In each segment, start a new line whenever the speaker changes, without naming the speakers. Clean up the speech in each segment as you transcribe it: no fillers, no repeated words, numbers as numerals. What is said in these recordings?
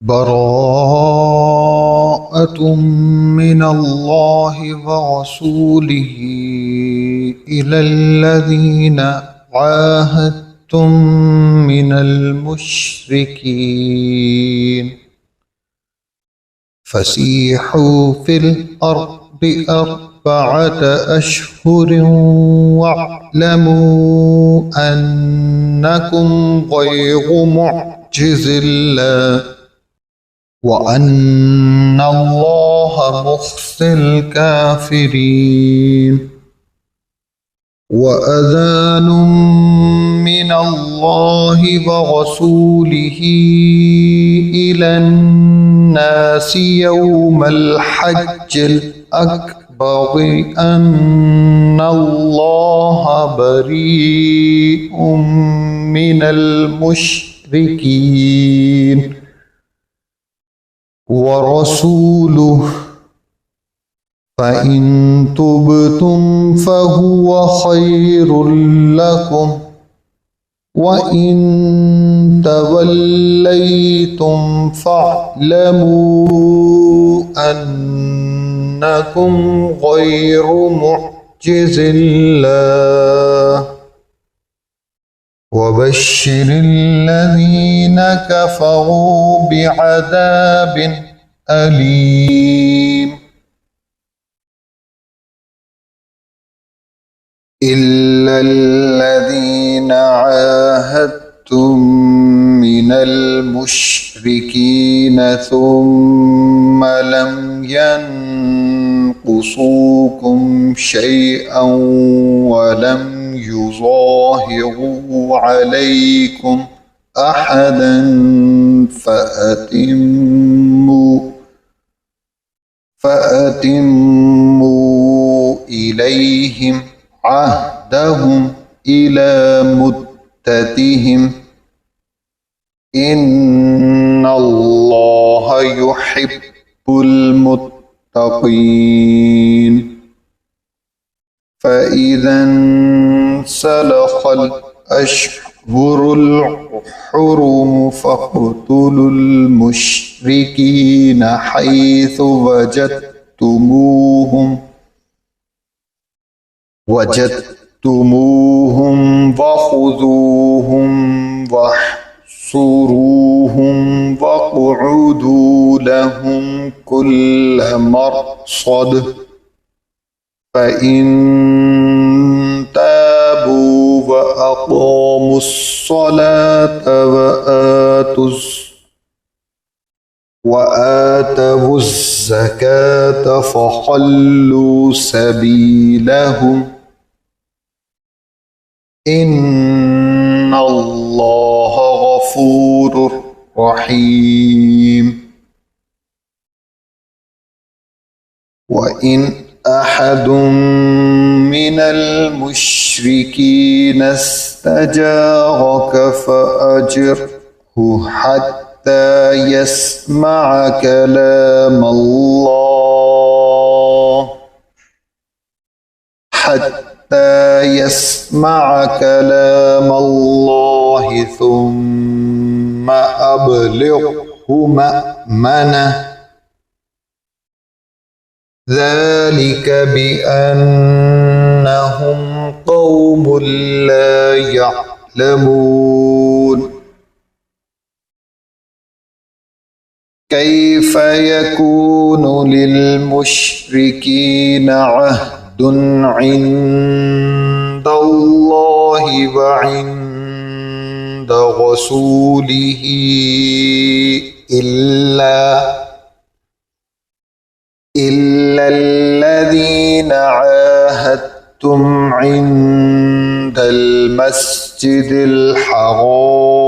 براءة من الله ورسوله إلى الذين عاهدتم من المشركين فسيحوا في الأرض 4 أشهر واعلموا أنكم غير معجز الله وأن الله مخزي الكافرين. وأذان من الله ورسوله إلى الناس يوم الحج الأكبر أن الله بريء من المشركين ورسوله فإن تبتم فهو خير لكم وإن توليتم فاعلموا أنكم غير معجز الله وبشر الذين كفروا بعذاب أليم. إلا الذين عاهدتم من المشركين ثم لم ينقصوكم شيئا ولم يظاهروا عليكم أحدا فأتموا إليهم عهدهم إلى مدتهم إن الله يحب المتقين. فإذا انسلخ الأشهر الحرم فاقتلوا المشركين حيث وجدتموهم فخذوهم واحصروهم واقعدوا لهم كل مرصد فإن تابوا وأقاموا الصلاة وآتوا الزكاة فخلوا سبيلهم إن الله غفور رحيم. وإن أحد من المشركين استجارك فأجره حتى يسمع كلام الله ثم أبلغه مأمنه ذلك بأنهم قوم لا يعلمون. كيف يكون للمشركين عهد عند الله وعند رسوله إلا الذين عاهدتم عند المسجد الحرام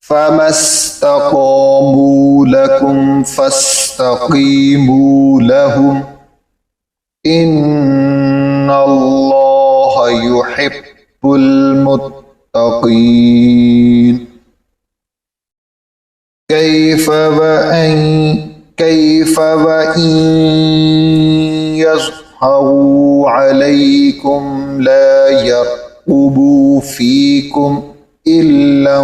فما استقاموا لكم فاستقيموا لهم إن الله يحب المتقين. كيف وإن يظهروا عليكم لا يرقبوا فيكم إلا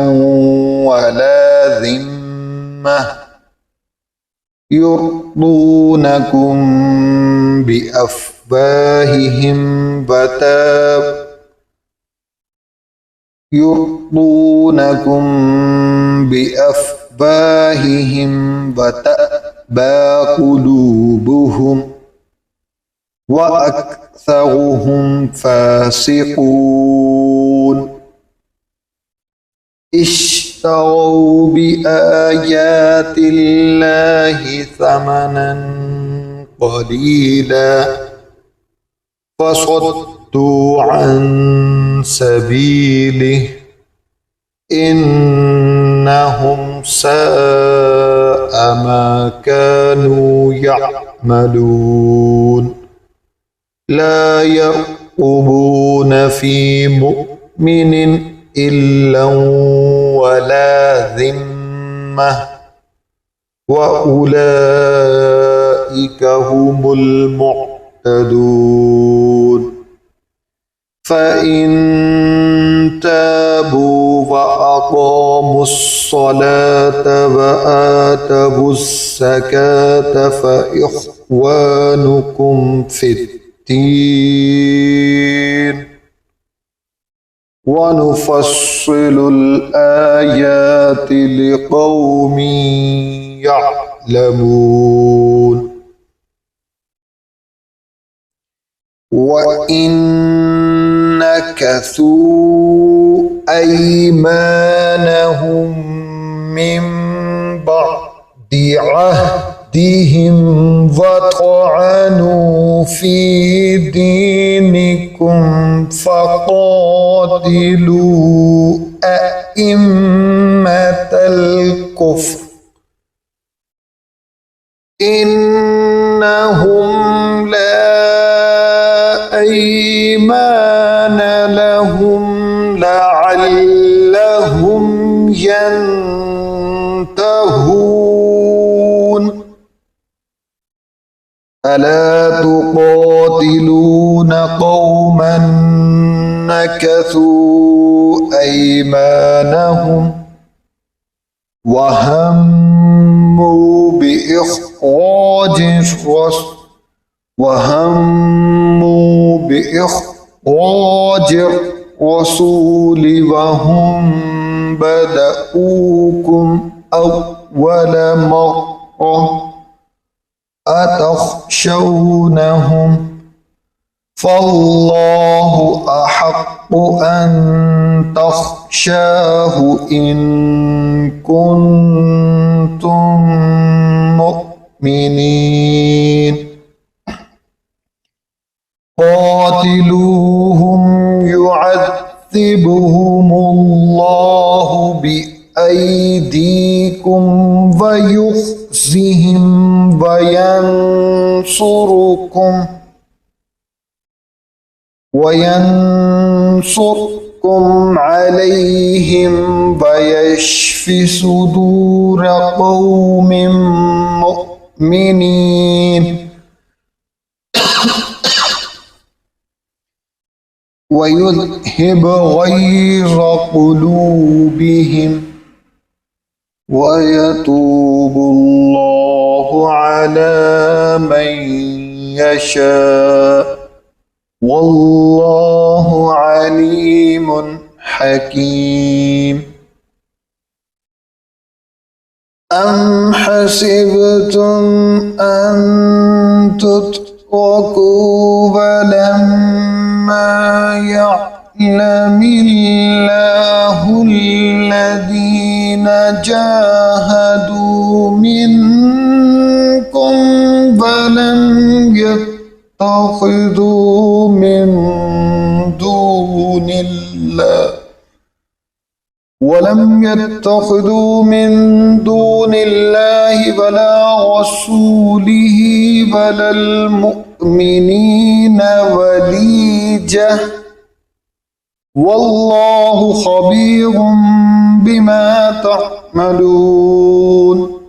يرضونكم بأفواههم وتأبى قلوبهم وأكثرهم فاسقون اشتروا بآيات الله ثمنا قليلا فصدوا عن سبيله إنهم ساء ما كانوا يعملون لا يرقبون في مؤمن إلا ولا ذمة وأولئك هم المعتدون فإن تابوا وأقاموا الصلاة وآتوا الزكاة فإخوانكم في الدين ونفصل الآيات لقوم يعلمون وإن نكثوا أيمانهم من بعد عهدهم وطعنوا في دينكم فقاتلوا أئمة الكفر إنهم لا أيمان لهم لعلهم ينتهون ألا تقاتلون قوما نكثوا أيمانهم وهموا بإخراج الرسول وهم بدؤوكم أول مرة أتخشونهم فالله أحق أن تخشاه إن كنتم مؤمنين قاتلوهم يعذبهم الله بأيديكم ويخزهم وينصركم عليهم ويشفي صدور قوم مؤمنين ويذهب غيظ قلوبهم ويتوب الله على من يشاء والله عليم حكيم أم حسبتم أن تتركوا ولما يعلم الله الذين جاهدوا منكم ولم يتخذوا من دون الله ولا رسوله ولا المؤمنين وليجة والله خبير بما تعملون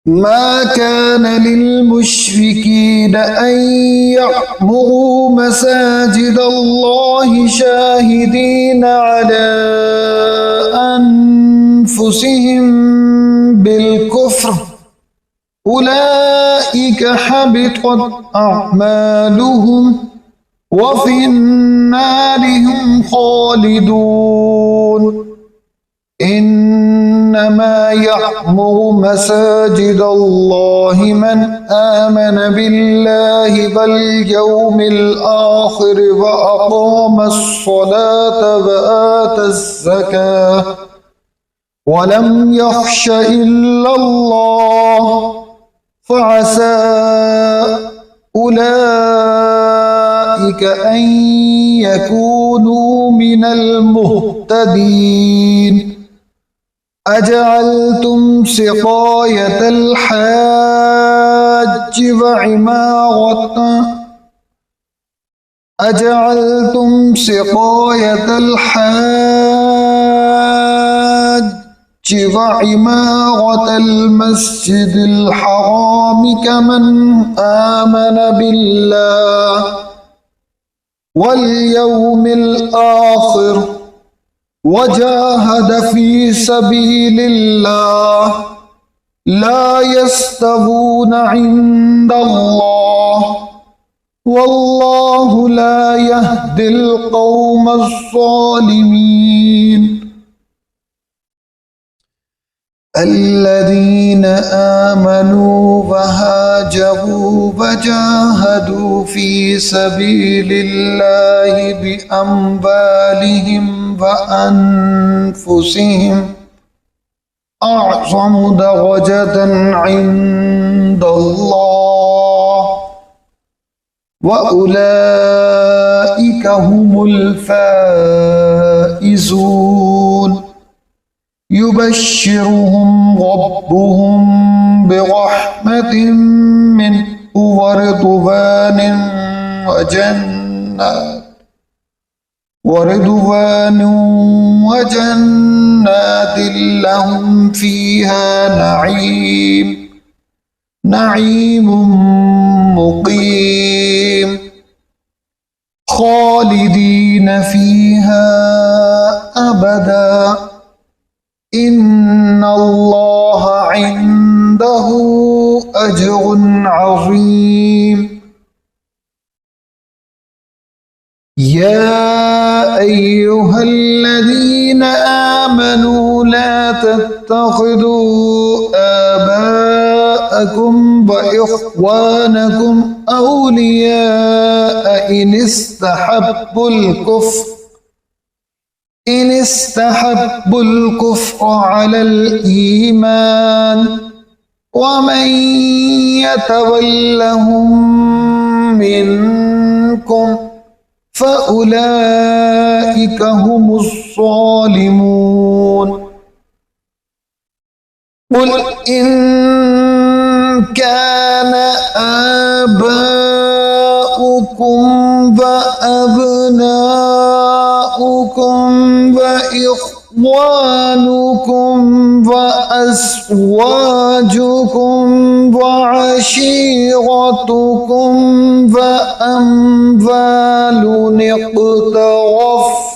ما كان للمشركين أن يعمروا مساجد الله شاهدين على أن أنفسهم بالكفر أولئك حبطت أعمالهم وفي النار هم خالدون إنما يعمر مساجد الله من آمن بالله واليوم الآخر وأقام الصلاة وآتى الزكاة ولم يخش إلا الله فعسى أولئك أن يكونوا من المهتدين أجعلتم سقاية الحاج وعمارة المسجد الحرام كمن آمن بالله واليوم الآخر وجاهد في سبيل الله لا يستوون عند الله والله لا يهدي القوم الظالمين الذين آمنوا وهاجروا وجاهدوا في سبيل الله بأموالهم وأنفسهم أعظم درجة عند الله وأولئك هم الفائزون يبشرهم ربهم برحمة منه ورضوان وجنات لهم فيها نعيم مقيم خالدين فيها أبدا إن الله عنده أجر عظيم يا أيها الذين آمنوا لا تتخذوا آباءكم وإخوانكم أولياء إن استحبوا الكفر على الإيمان ومن يتولهم منكم فأولئك هم الظالمون قل إن كان آباؤكم وأبناؤكم وإخوانكم وأزواجكم وعشيرتكم وأموال اقترفتموها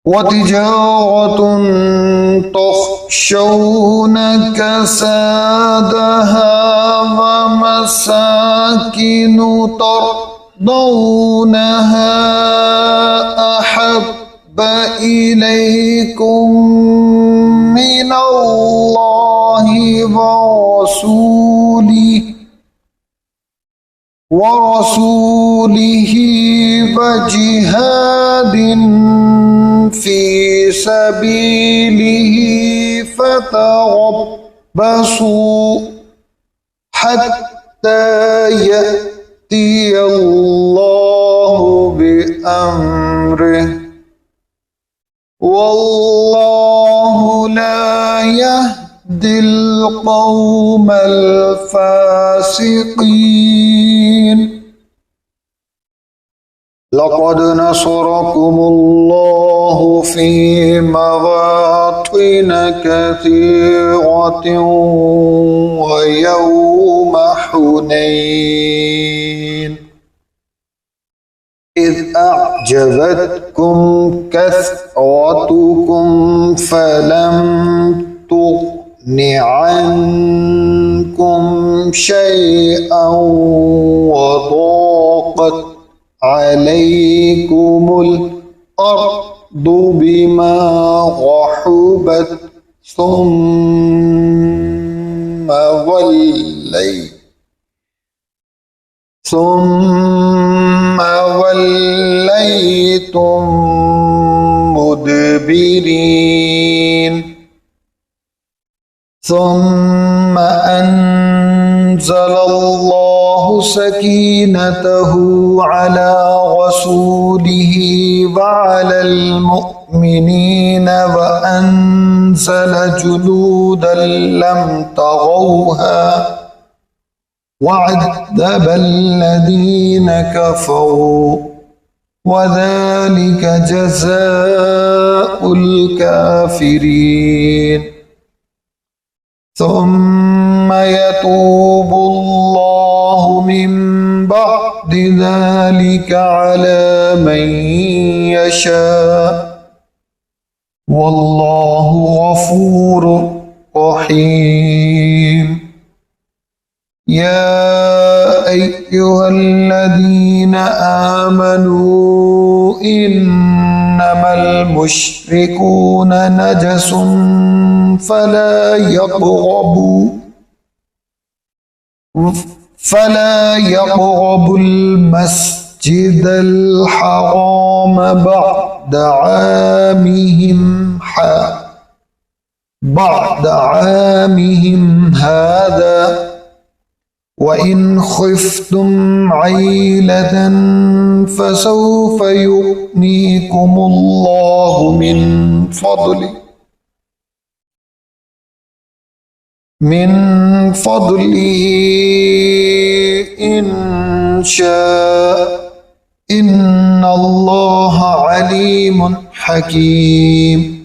وتجارة تخشون كسادها ومساكن ترضونها أحب إليكم من الله ورسوله وجهاد في سبيله فتربصوا حتى يأتي الله بأمره والله لا يهدي القوم الفاسقين لقد نصركم الله في مواطن كثيرة ويوم حنين إذ أعجبتكم كثرتكم فلم تغن عنكم شيئا وضاقت عليكم الأرض بما رحبت ثم وليتم مدبرين ثم أنزل الله سكينته على رسوله وعلى المؤمنين وأنزل جنودا لم تروها وعذب الذين كفروا وذلك جزاء الكافرين ثم يتوب الله من بعد ذلك على من يشاء والله غفور رحيم يا أيها الذين آمنوا إنما المشركون نجس فلا يقربوا المسجد الحرام بعد عامهم هذا وإن خفتم عيلة فسوف يغنيكم الله من فضله إن شاء إن الله عليم حكيم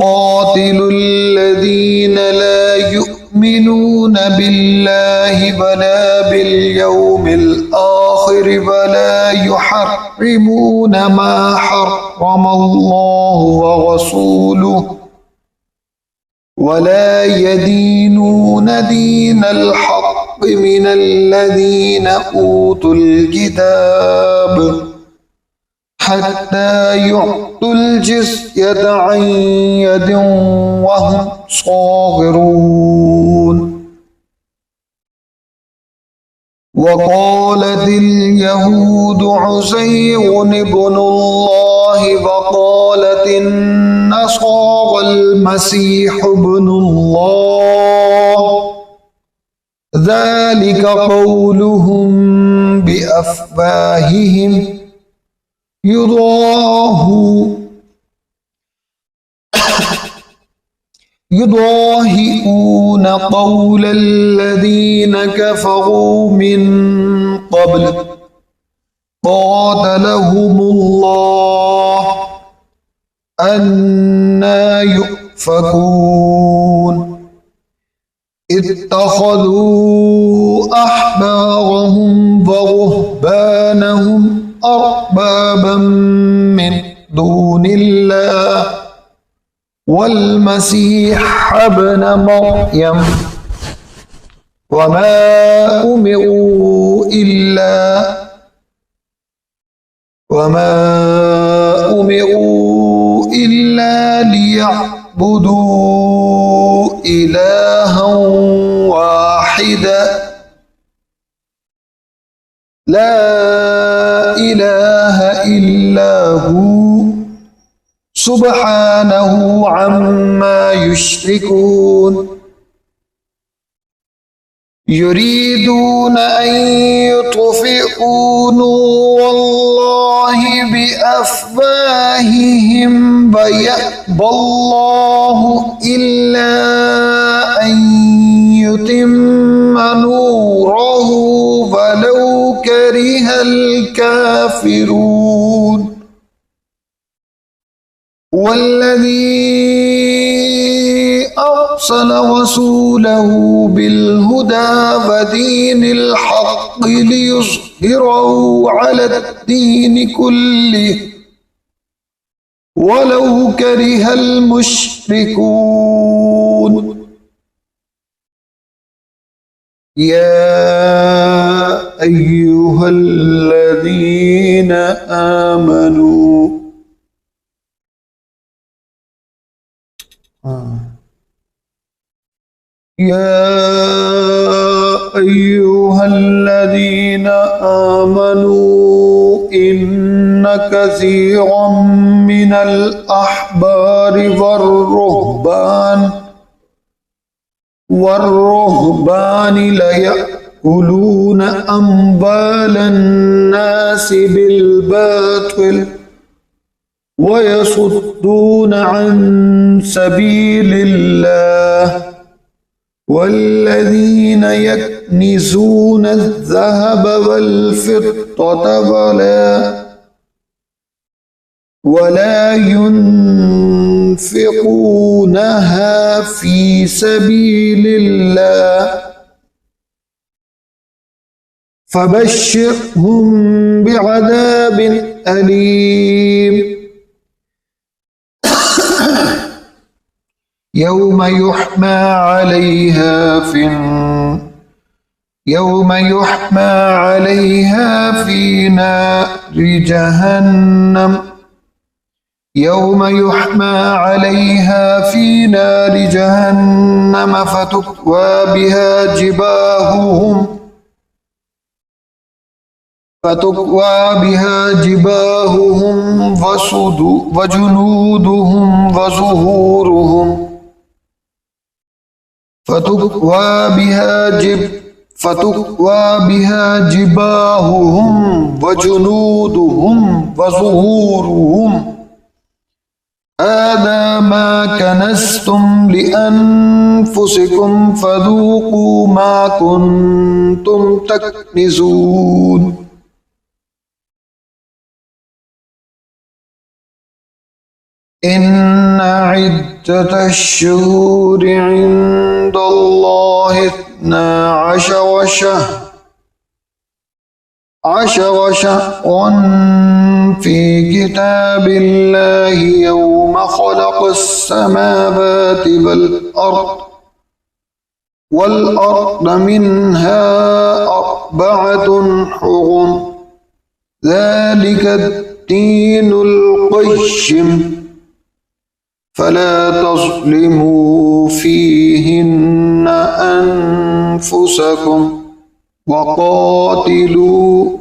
قاتلوا الذين لا يؤمنون بالله ولا باليوم الآخر ولا يحرمون ما حرم الله ورسوله ولا يدينون دين الحق من الذين أوتوا الكتاب حتى يعطوا الجزية عن يد وهم صاغرون وقالت اليهود عزير ابن الله وقالت النصارى المسيح ابن الله ذلك قولهم بأفواههم يضاهئون قول الذين كفروا من قبل قاتلهم الله أنى يؤفكون اتخذوا أحبارهم ورهبانهم أربابا من دون الله والمسيح ابن مريم وما أمروا إلا ليعبدوا إلها واحدا لا إله إلا هو سبحانه عما يشركون يريدون أن يطفئوا نور الله بأفواههم ويأبى الله إلا أن يتم نوره ولو والذي أرسل رسوله بالهدى ودين الحق ليظهره على الدين كله ولو كره المشركون يا أيها الذين آمنوا إن كثيرا من الأحبار والرهبان ليأكلون أموال الناس بالباطل ويصدون عن سبيل الله والذين يكنزون الذهب والفضة ولا ينفقونها في سبيل الله فبشرهم بعذاب أليم يوم يحمى عليها في نار جهنم فتكوى بها جباههم وجنودهم وظهورهم هذا ما كنزتم لأنفسكم فذوقوا ما كنتم تكنزون إن عدة الشهور عند الله 12 شهرا في كتاب الله يوم خلق السماوات والأرض منها 4 حرم ذلك الدين القيم فلا تظلموا فيهن أنفسكم وقاتلوا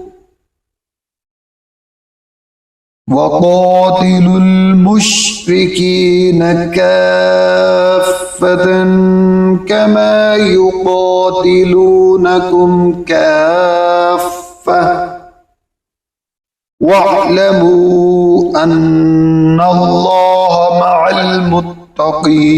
المشركين كافة كما يقاتلونكم كافة واعلموا أن الله مع المتقين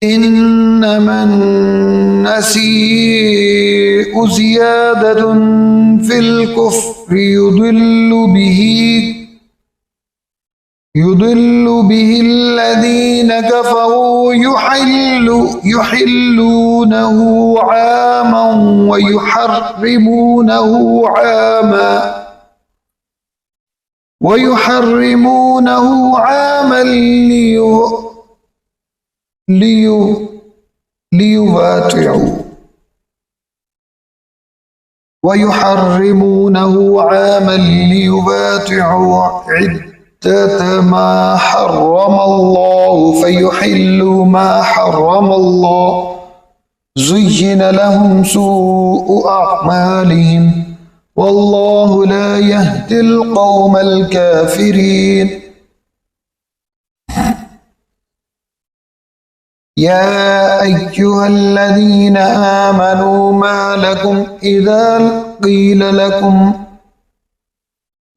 إنما النسيء زيادة في الكفر يضل به الذين كفروا يحلونه عاما ويحرمونه عاما ليباتعوا عدة ما حرم الله فيحلوا ما حرم الله زين لهم سوء أعمالهم والله لا يهدي القوم الكافرين يا أيها الذين آمنوا ما لكم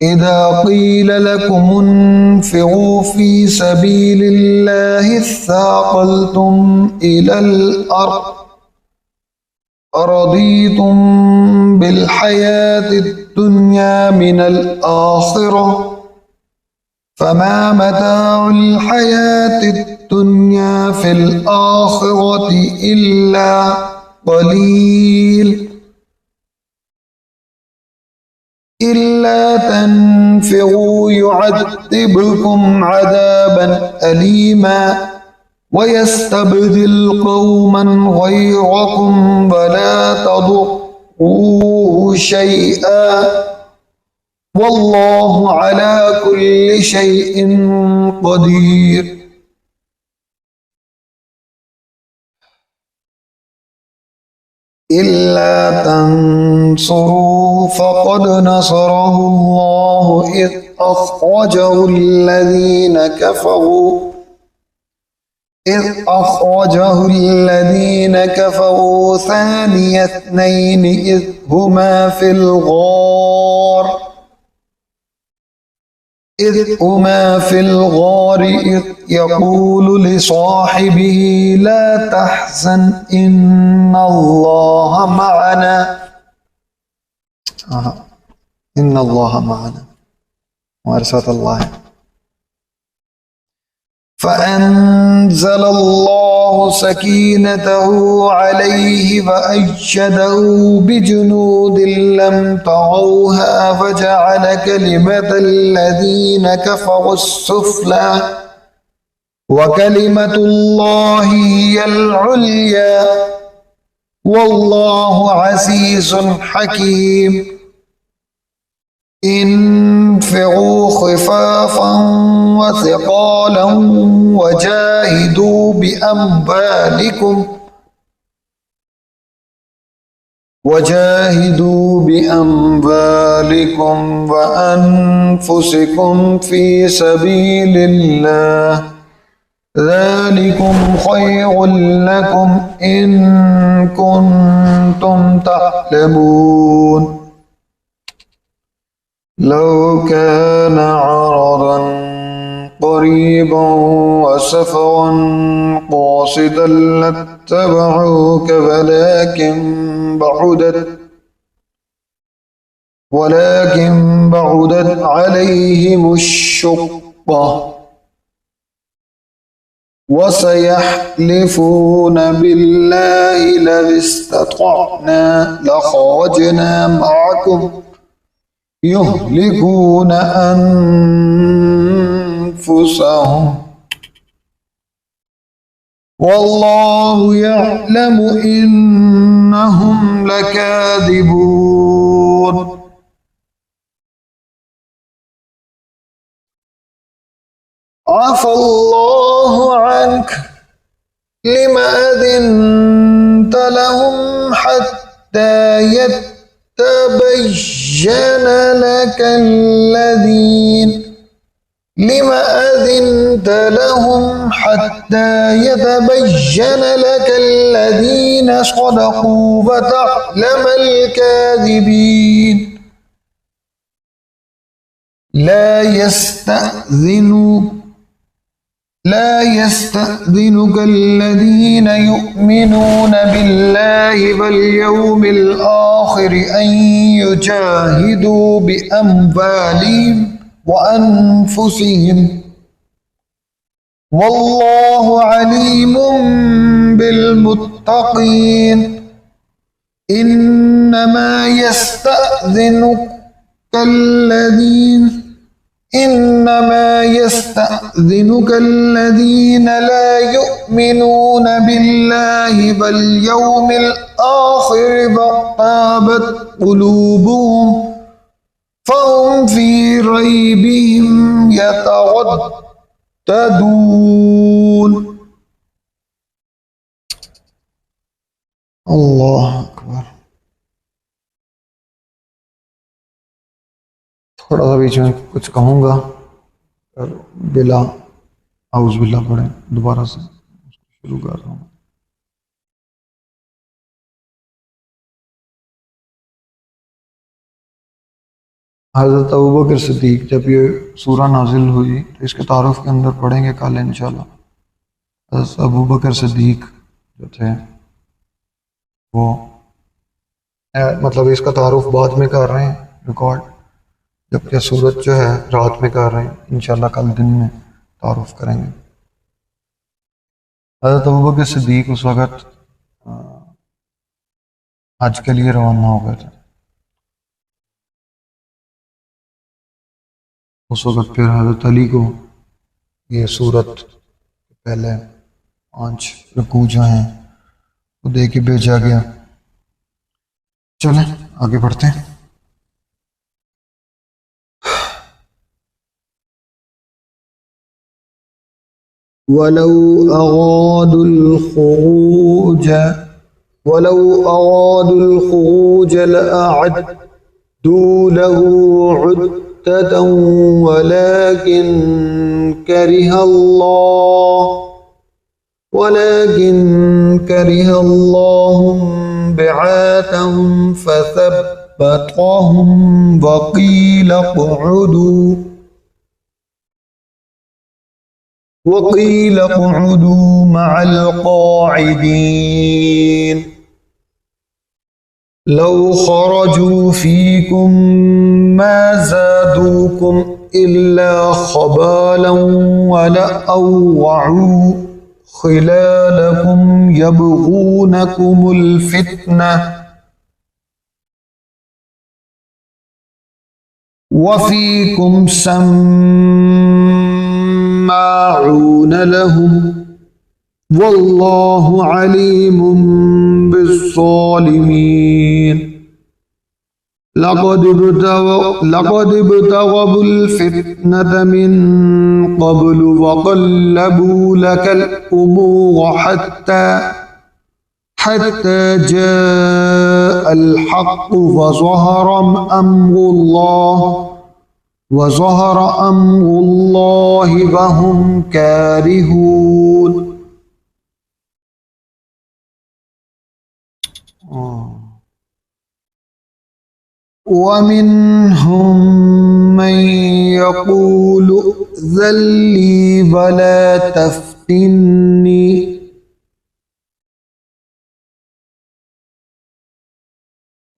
إذا قيل لكم انفروا في سبيل الله اثاقلتم إلى الأرض أرضيتم بالحياة الدنيا من الآخرة فما متاع الحياة الدنيا في الآخرة إلا قليل إلا تنفروا يعذبكم عذابا أليما ويستبدل قوما غيركم ولا تضروه شيئا والله على كل شيء قدير. إلا تنصروا فقد نصره الله إذ أخرجه الذين كفروا ثاني اثنين إذ هما في الغار إذ يقول لصاحبه لا تحزن إن الله معنا إن الله معنا وأرسل الله فأنزل الله سكينته عليه وأيده بجنود لم تروها فجعل كلمة الذين كفروا السفلى وكلمة الله هي العليا والله عزيز حكيم. انفروا خفافا وثقالا وجاهدوا بأموالكم وأنفسكم في سبيل الله ذلكم خير لكم إن كنتم تعلمون. لو كان عرضا قريبا وسفرا قاصدا لاتبعوك ولكن بعدت عليهم الشقة وسيحلفون بالله لو استطعنا لخرجنا معكم يهلكون أنفسهم والله يعلم إنهم لكاذبون. عفى الله عنك لم أذنت لهم حتى يتبين لك الذين صدقوا وتعلم الكاذبين. لا يستأذنك الذين يؤمنون بالله واليوم الآخر أن يجاهدوا بأموالهم وأنفسهم والله عليم بالمتقين. إنما يستأذنك الذين لا يؤمنون بالله واليوم الآخر وارتابت قلوبهم فهم في ريبهم يترددون. الله أكبر. थोड़ा सा बीच में कुछ कहूँगा और बिला आउज़ बिल्ला पढ़ें दोबारा से शुरू कर रहा हूँ। हज़रत अबू बकर सिद्दीक जब ये सूरह नाजिल हुई तो इसके तारुफ के अंदर पढ़ेंगे कल इंशाल्लाह। हज़रत अबू बकर सिद्दीक जो थे वो मतलब इसका तारुफ बाद में कर रहे हैं रिकॉर्ड, जबकि सूरत जो है रात में कर रहे हैं। इंशाल्लाह कल दिन में तारुफ करेंगे। हज़रत अबू बकर सिद्दीक उस वक़्त हज के लिए रवाना हो गए थे। उस वक़्त फिर हज़रत अली को ये सूरत पहले 5 रुकू जो हैं वो दे के भेजा गया। चलें आगे बढ़ते हैं। वलौ अरादुल खुरूज लअअद्दू लहू उद्दतन वलाकिन करिहल्लाहुम बिआतहुम फथब्बतहुम वक़ील क़ुऊदू मअल क़ाइदीन। लौ खरजू फीकुम मा ज़ादूकुम इल्ला ख़बालन वलअवअू ख़िलालकुम यबग़ूनकुमुल फ़ित्नह वफ़ीकुम सम्माऊन लहुम वल्लाहु अलीमुम बिस्सालिमीन। लक़द इब्तग़ुल फ़ित्नत मिन क़ब्लु वक़ल्लबू लकल उमूर हत्ता जाअल हक़्क़ु वज़हर अम्रुल्लाहि वहुम कारिहून। वमिन्हुम मन यक़ूलु इज़्ज़न ली वला तफ़्तिन्नी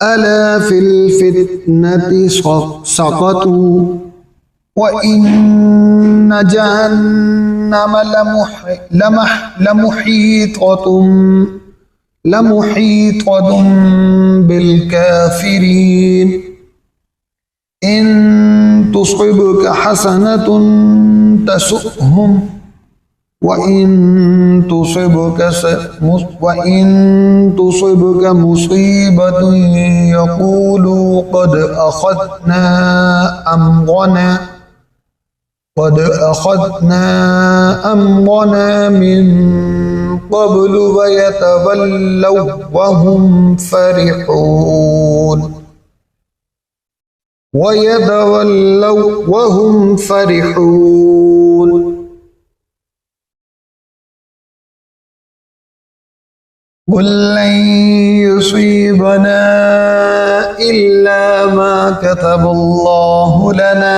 अला फ़िल फ़ित्नति सक़तू व इन्न जहन्नम लमुहीततुम बिल काफ़िरीन। इन तुसिबका हसनतुन तसुअहुम व इन तुसिबका मुसीबतुन यक़ूलू क़द अख़ज़ना अम्रना मिन क़ब्लु वयतवल्लव वहुम फ़रिहून। क़ुल लन युसीबना इल्ला मा कतबल्लाहु लना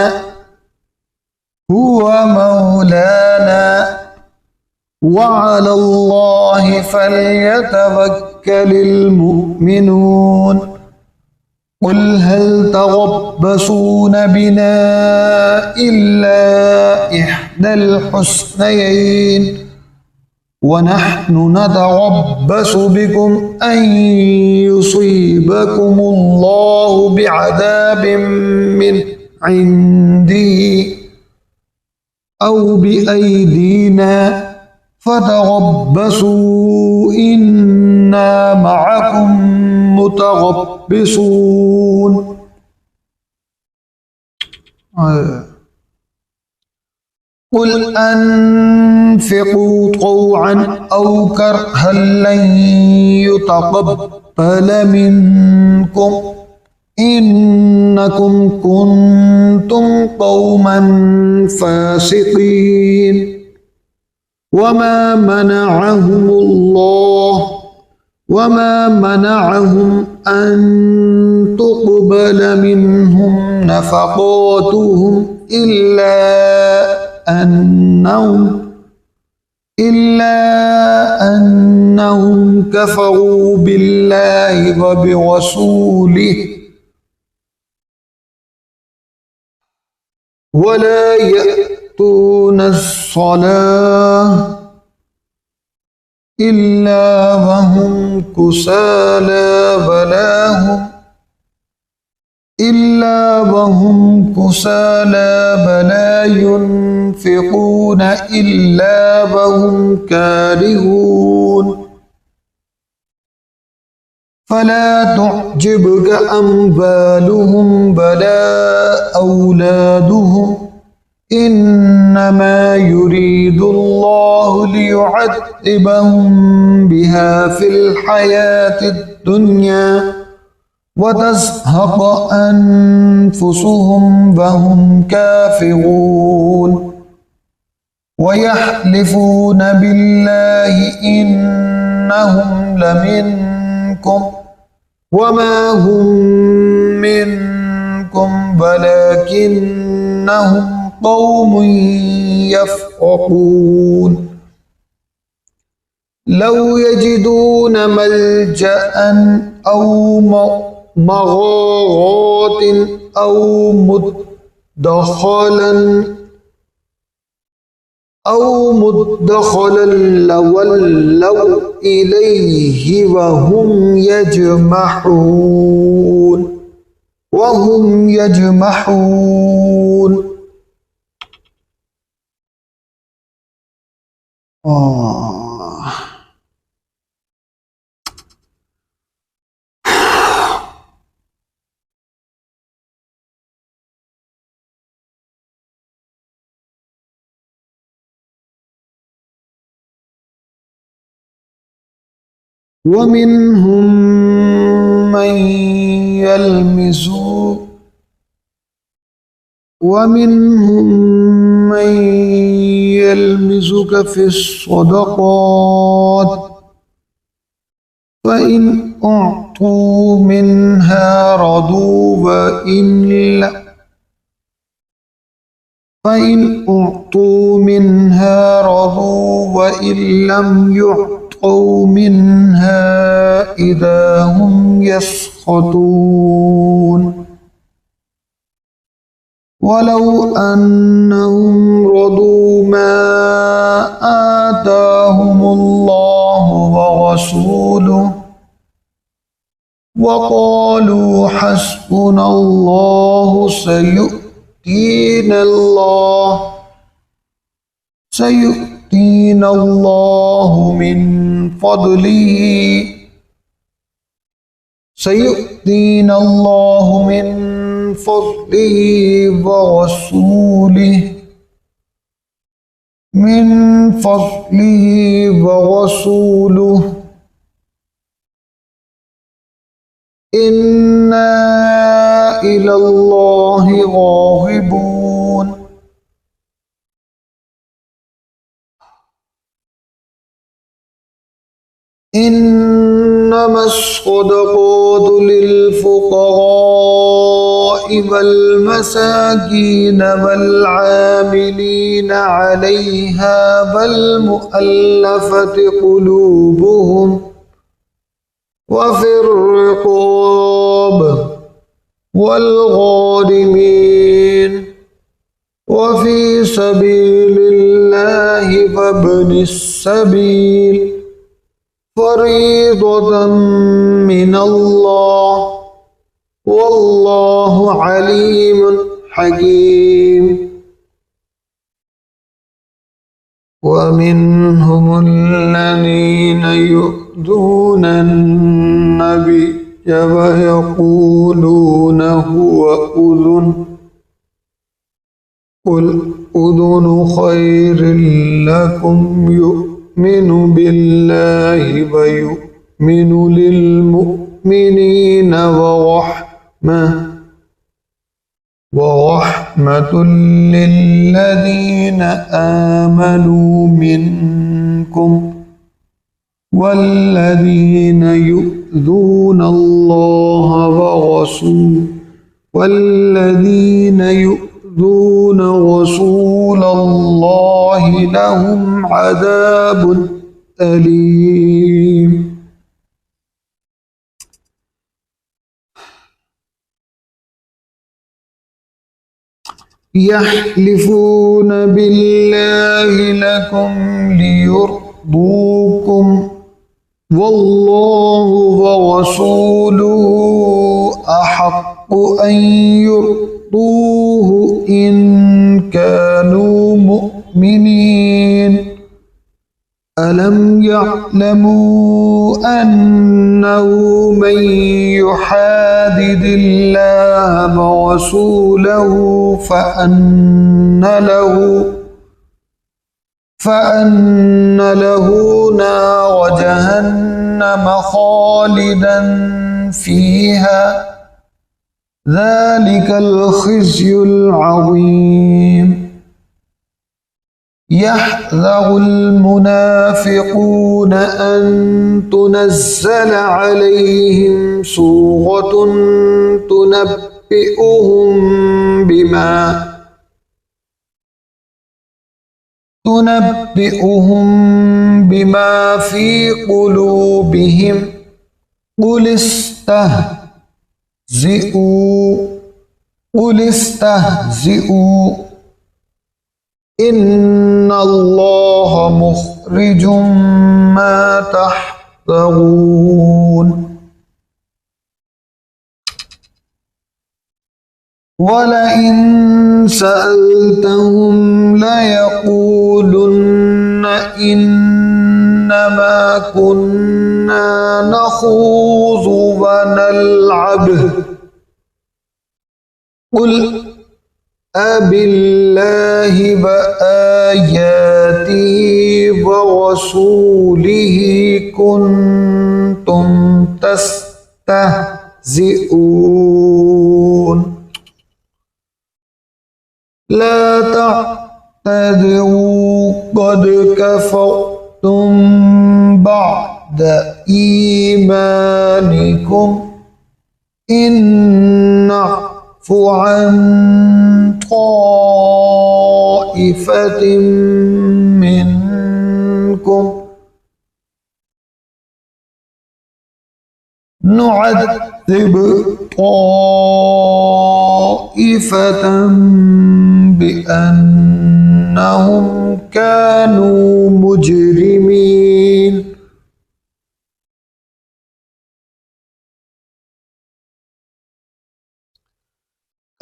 हुवा मौलाना वअलल्लाहि फल्यतवक्कलिल मुमिनून। क़ुल हल तरब्बसून बिना इल्ला इह्दल हुस्नयैन वनहनु नतरब्बसु बिकुम अन युसीबकुमुल्लाहु बिअज़ाबिन मिन इंदिही औ बिअयदीना फतरब्बसू इन्ना मअकुम मुतरब्बिसून। क़ुल अनफ़िक़ू तौअन औ करहन लन युतक़ब्बल मिनकुम इन्नकुम कुन्तुम क़ौमन फ़ासिक़ीन। वमा मनअहुम अन तुक़बल मिनहुम नफ़क़ातुहुम إلا أنهم كفروا بالله وبرسوله ولا يأتون الصلاة إلا وهم كسالى ولا ينفقون إلا وهم كارهون فلا تعجبك أموالهم ولا أولادهم إنما يريد الله ليعذبهم بها في الحياة الدنيا وتزهق أنفسهم وهم كافرون ويحلفون بالله إنهم لمنكم وما هم منكم ولكنهم قوم يفرقون لو يجدون ملجأ أو مغارات أو مدخلا لولوا إليه وهم يجمحون ومنهم من يلمزك في الصدقات فإن أعطوا منها رضوا وإن لم يعطوا منها إذا هم يسخطون ولو أنهم رضوا ما آتاهم الله ورسوله وقالوا حسبنا الله سيؤتينا الله من فضله ورسوله إنا إلى الله راغبون إنما الصدقات للفقراء والمساكين والعاملين عليها والمؤلفة قلوبهم وفي الرقاب والغارمين وفي سبيل الله وابن السبيل فريضة من الله والله عليم حكيم ومنهم الذين يؤذون النبي ويقولون هو أذن قل أذن خير لكم يؤمن بالله ويؤمن للمؤمنين ورحمة للذين آمنوا منكم والذين يؤذون رسول الله الله لهم عذاب أليم. يحلفون بالله لكم ليرضوكم والله ورسوله أحق أن يرضوه إن كانوا مؤمنين. ألم يعلموا أنه من يحادد الله ورسوله فأن له نار جهنم خالدا فيها ذلك الخزي العظيم. يحذر المنافقون أن تنزل عليهم سورة تنبئهم بما في قلوبهم قل استهزئوا إن الله مخرج ما تحذرون. ولئن سألتهم ليقولن إنما كنا نخوض ونلعب قل أبالله وآياته ورسوله كنتم تستهزئون. لا تعتذروا قد كفرتم بعد إيمانكم إن نعف عن طائفة منكم نعذب طائفة بأنهم كانوا مجرمين.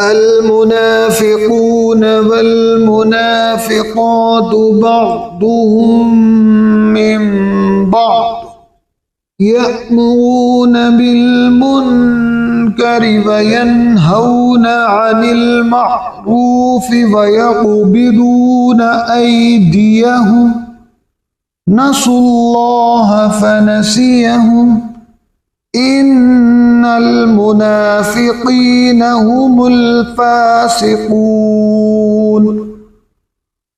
المنافقون والمنافقات بعضهم من بعض يأمرون بالمنكر وينهون عن المعروف ويقبضون أيديهم نسوا الله فنسيهم إن المنافقين هم الفاسقون.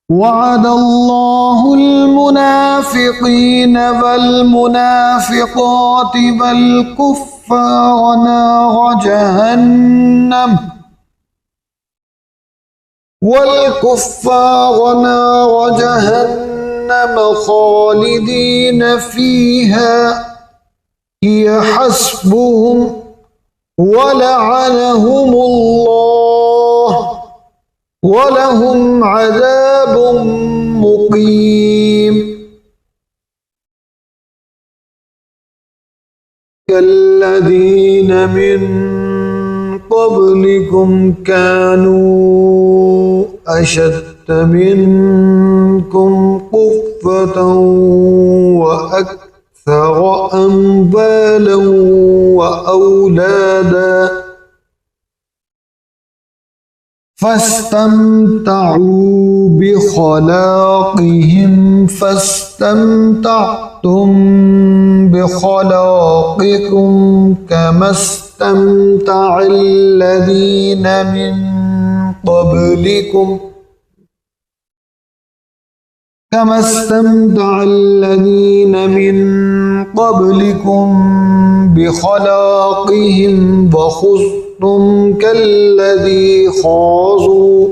وعد الله المنافقين والمنافقات والكفار نار جهنم خالدين فيها هي حسبهم ولعنهم الله ولهم عذاب مقيم. كالذين من قبلكم كانوا أشد منكم قوة وأكثر أموالا وأولادا فاستمتعوا بخلاقهم فاستمتعتم بخلاقكم كما استمتع الذين من قبلكم بخلاقهم وخذتم كالذي خاضوا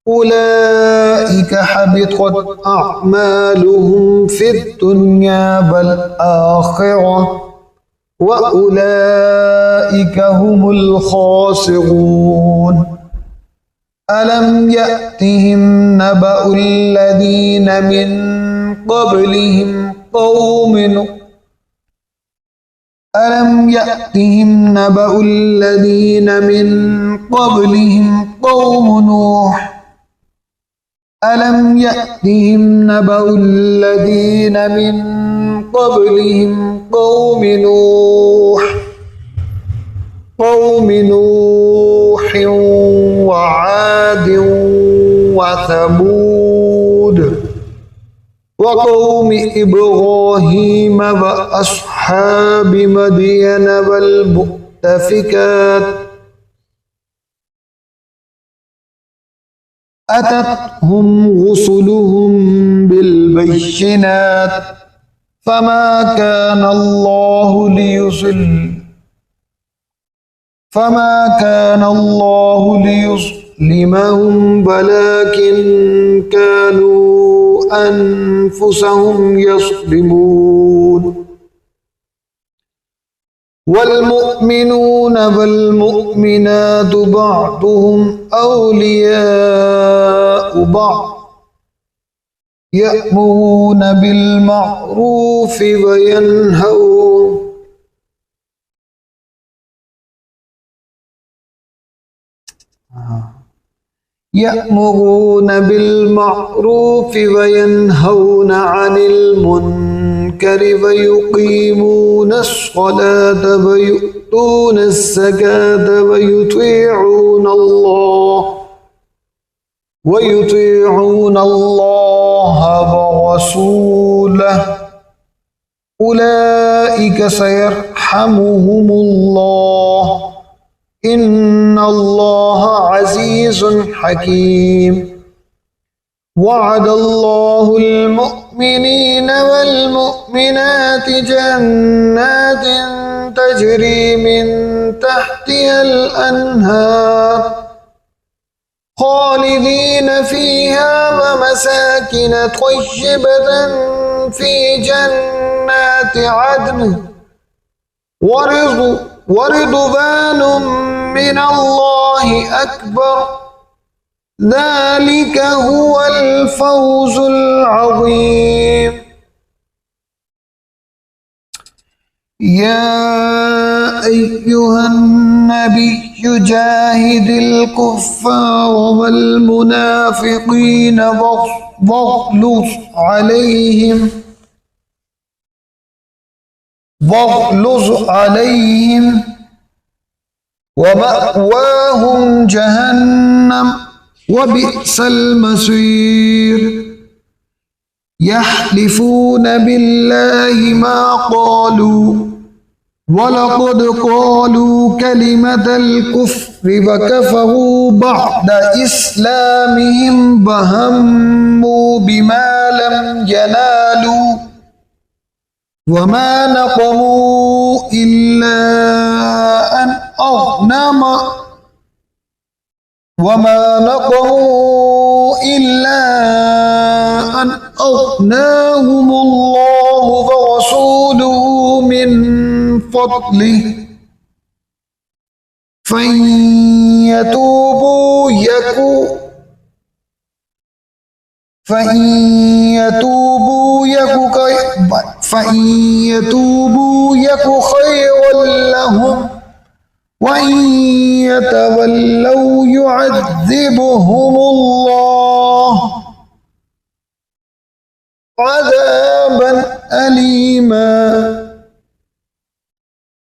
أولئك أولئك حبطت أعمالهم في الدنيا والآخرة وأولئك هم الخاسرون ألم يأتهم نبأ الذين من قبلهم قوم نوح ألم يأتهم نبأ الذين من قبلهم قوم نوح ألم يأتهم نبأ الذين من قبلهم قوم نوح وعاد وثمود وقوم إبراهيم وأصحاب مدين والمؤتفكات أتتهم رسلهم بالبينات فما كان الله ليظلمهم ولكن كانوا أنفسهم يظلمون والمؤمنون والمؤمنات بعضهم أولياء بعض يأمرون بالمعروف وينهون عن المنكر ويقيمون الصلاة ويؤتون الزكاة ويطيعون الله ورسوله أولئك سيرحمهم الله إن الله عزيز حكيم وعد الله المؤمنين والمؤمنات جنات تجري من تحتها الأنهار خالدين فيها ومساكن طيبة في جنات عدن ورضوان من الله أكبر ذلك هو الفوز العظيم يا أيها النبي جاهد الكفار والمنافقين واغلظ عليهم ومأواهم جهنم وبئس المصير يحلفون بالله ما قالوا ولقد قالوا كلمة الكفر وكفروا بعد إسلامهم وهموا بما لم ينالوا وما نقموا إلا أن أغناهم الله ورسوله من فضله فإن يتوبوا يك خيرا لهم وإن يتولوا يعذبهم الله عذابا أليما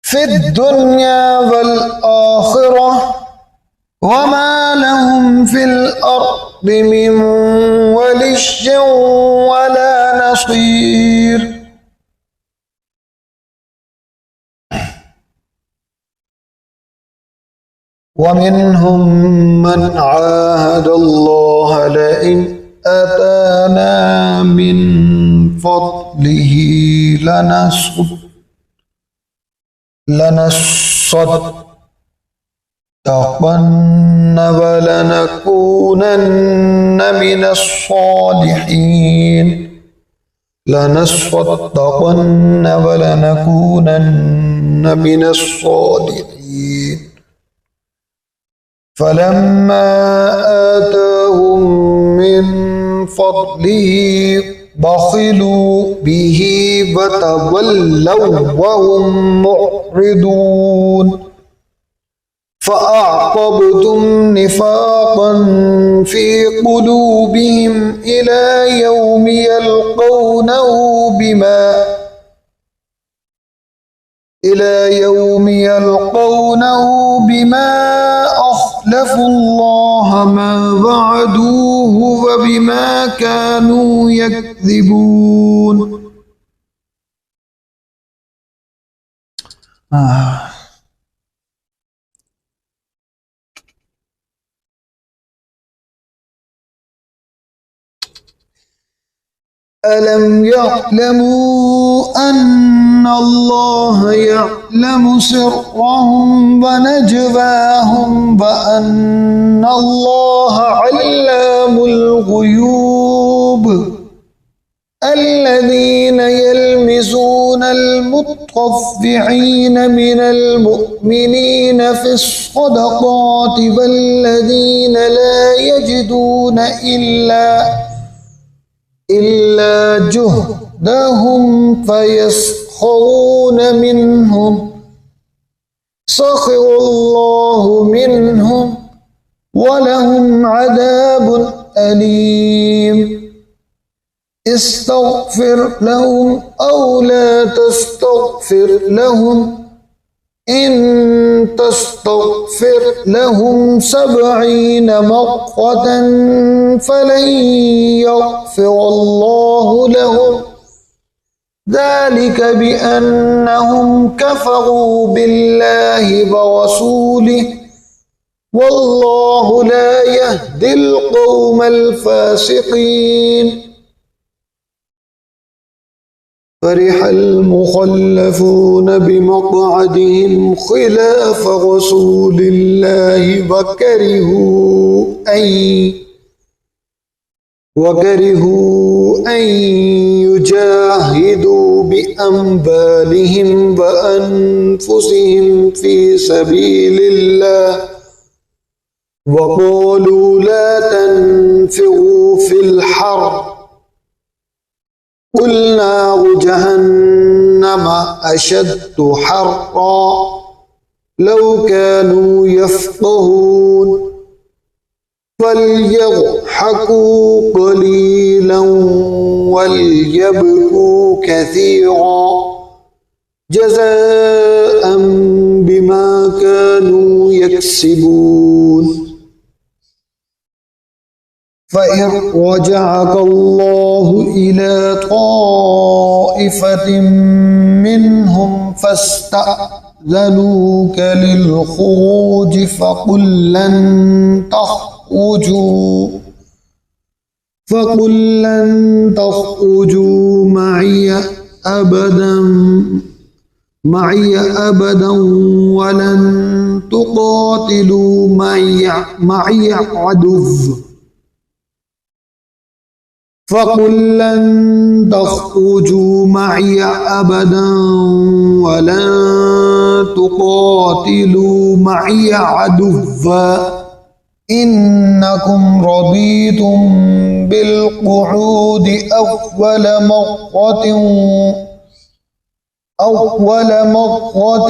في الدنيا والآخرة وما لهم في الأرض من ولي ولا نصير ومنهم من عاهد الله لئن آتانا من فضله ولنكونن من الصالحين لنصدقن ولنكونن من الصالحين فلما آتاهم من فضله بخلوا به وتولوا وهم معرضون فأعقبتم نفاقا في قلوبهم إلى يوم يلقونه بما أخلفوا الله ما وعدوه وبما كانوا يكذبون. ألم يعلموا أن الله يعلم سرهم ونجواهم وأن الله علام الغيوب الذين يلمزون المطوفعين من المؤمنين في الصدقات والذين لا يجدون إلا جهدهم فيسخرون منهم سخر الله منهم ولهم عذاب أليم. استغفر لهم أو لا تستغفر لهم إن تستغفر لهم 70 مرة فلن يغفر الله لهم ذلك بأنهم كفروا بالله ورسوله والله لا يهدي القوم الفاسقين. فرح المخلفون بمقعدهم خلاف رسول الله وكرهوا أن يجاهدوا بأموالهم وأنفسهم في سبيل الله وقالوا لا تنفروا في الحر قل نار جهنم أشد حرا لو كانوا يفقهون فليضحكوا قليلا وليبكوا كثيرا جزاء بما كانوا يكسبون. فإن رجعك الله إلى طائفة منهم فاستأذنوك للخروج فقل لن تخرجوا معي أبدا ولن تقاتلوا معي عدو فقل لن تخرجوا معي أبدا ولن تقاتلوا معي عدوا إنكم رضيتم بالقعود أول مرة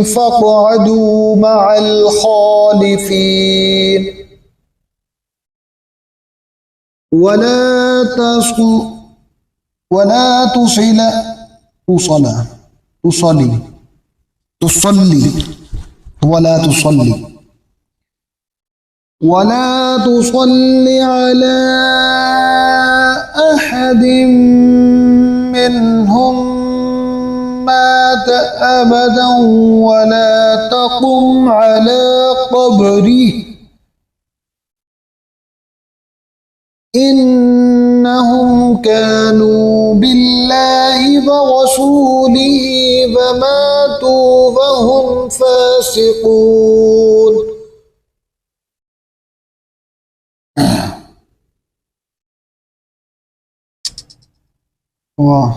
فاقعدوا مع الخالفين. ولا تصل على أحد منهم مات أبدا ولا تقم على قبره إنهم كانوا بالله ورسوله وماتوا وهم فاسقون. वाह।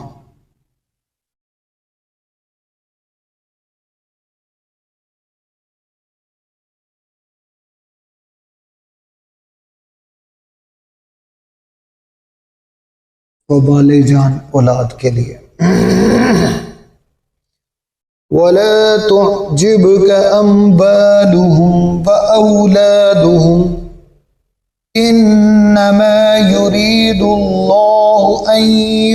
वबाले जान औलाद के लिए। वला तुअजिबक अम्वालुहुम व औलादुहुम इन्नमा युरीदुल्लाहु अन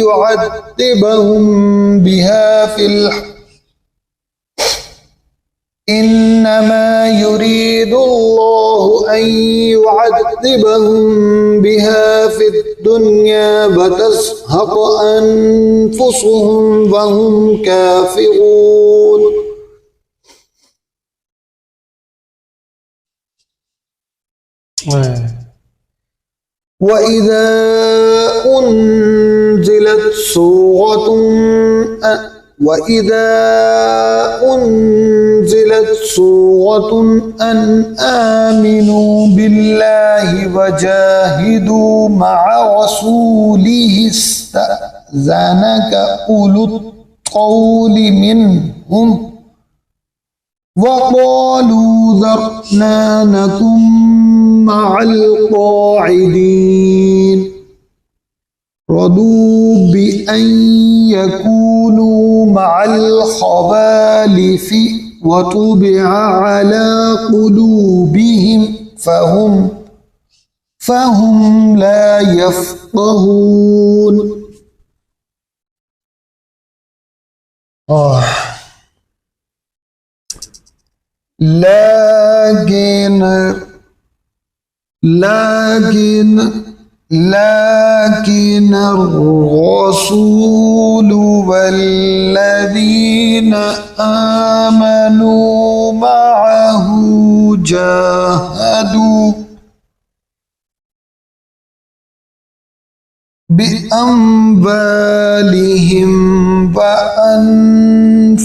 युअद्दिबहुम बिहा फिल إنما يريد الله أن يعذبهم بها في الدنيا وتزهق أنفسهم وهم كافرون. وإذا أنزلت سورة أن آمنوا بالله وجاهدوا مع رسوله استأذنك أولو الطول منهم وقالوا ذرنا نكن مع القاعدين رضوا بأن يكونوا مع الخوالف وطبع على قلوبهم فهم لا يفقهون. لكن الرسول والذين آمنوا معه جاهدوا بأموالهم وأنفسهم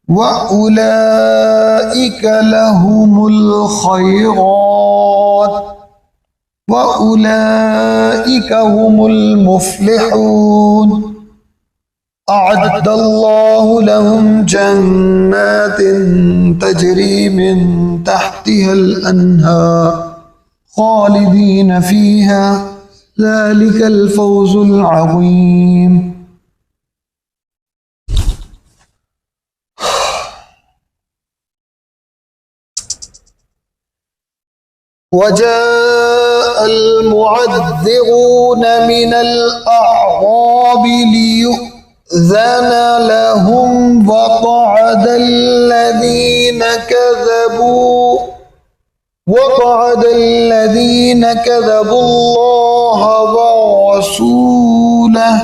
وأولئك لهم الخيرات وأولئك هم المفلحون. أعد الله لهم جنات تجري من تحتها الأنهار خالدين فيها ذلك الفوز العظيم. وجاء المعذرون من الأعراب ليؤذن لهم وقعد الذين كذبوا الله ورسوله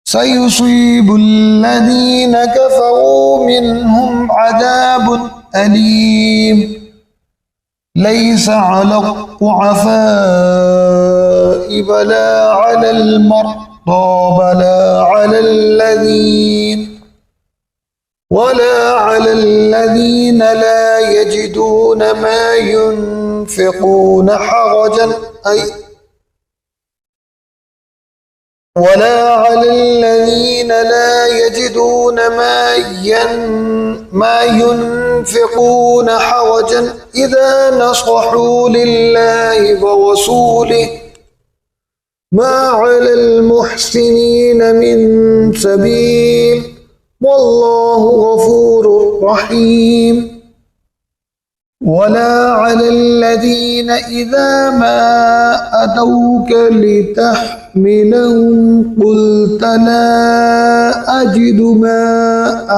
سيصيب الذين كفروا منهم عذاب أليم. ليس على الضعفاء ولا على المرضى ولا على الذين لا يجدون ما ينفقون حرج إذا نصحوا لله ورسوله ما على المحسنين من سبيل والله غفور رحيم. ولا على الذين إذا ما أتوك لتحملهم قلت لا أجد ما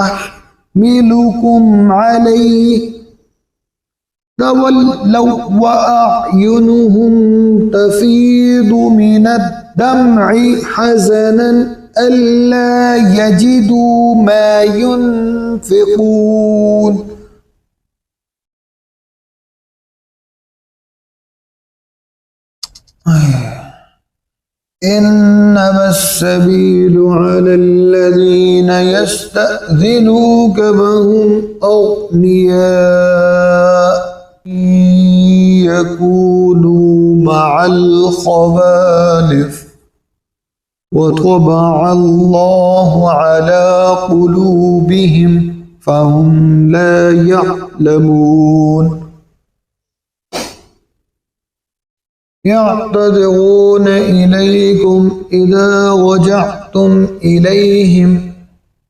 أحملكم عليه تولوا وأعينهم تفيض من الدمع حزنا ألا يجدوا ما ينفقون. إنما السبيل على الذين يستأذنوك وهم أغنياء يكونوا مع الخوالف وطبع الله على قلوبهم فهم لا يعلمون يعتذرون إليكم إذا رجعتم إليهم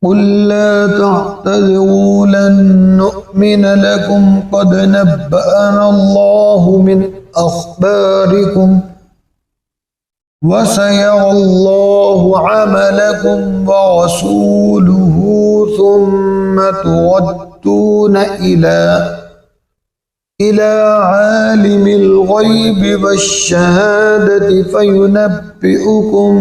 قل لا تعتذروا لن نؤمن لكم قد نبأنا الله من أخباركم وسيرى الله عملكم ورسوله ثم تردون إلى عالم الغيب والشهادة فينبئكم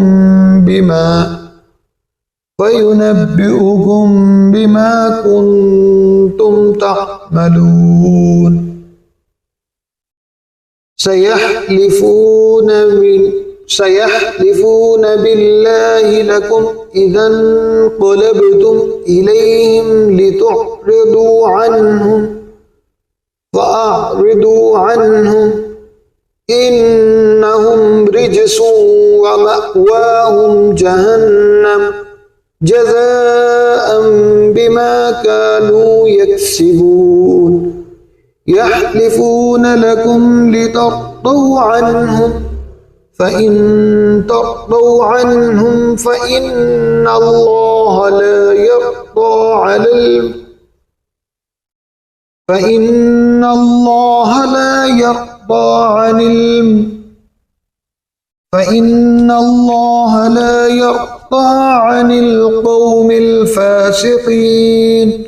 بما كنتم تعملون سيحلفون بالله لكم إذا انقلبتم إليهم لتعرضوا عنهم فأعرضوا عنهم إنهم رجس ومأواهم جهنم جزاء بما كانوا يكسبون يحلفون لكم لترضوا عنهم فإن ترضوا عنهم فإن الله لا يرضى عن القوم الفاسقين